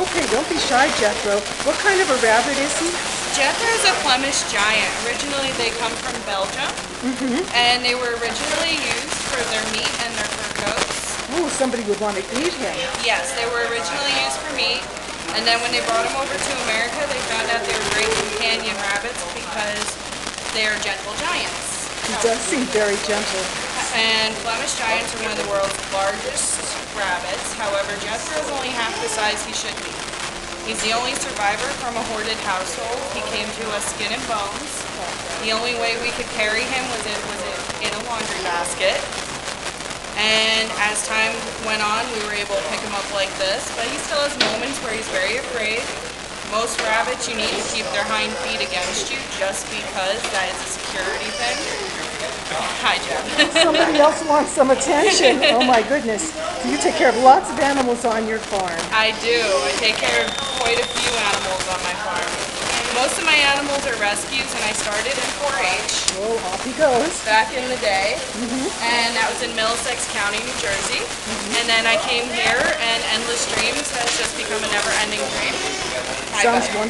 Okay, don't be shy, Jethro. What kind of a rabbit is he? Jethro is a Flemish giant. Originally, they come from Belgium, and they were originally used for their meat and their fur coats. Oh, somebody would want to eat him. Yes, they were originally used for meat, and then when they brought them over to America, they found out they were great companion rabbits because they are gentle giants. He does seem very gentle. And Flemish giants are one of the world's largest rabbits. However, Jethro is only half the size he should be. He's the only survivor from a hoarded household. He came to us skin and bones. The only way we could carry him was in a laundry basket. And as time went on, we were able to pick him up like this, but he still has moments where he's very afraid. Most rabbits, you need to keep their hind feet against you just because that is a security thing. Hi, Jeff. Somebody else wants some attention. Oh my goodness. So you take care of lots of animals on your farm. I do. I take care of quite a few animals on my farm. Most of my animals are rescues, and I started in 4-H. Oh, off he goes. Back in the day, and that was in Middlesex County, New Jersey. And then I came here, and Endless Dreams has just become a never-ending dream. Sounds wonderful.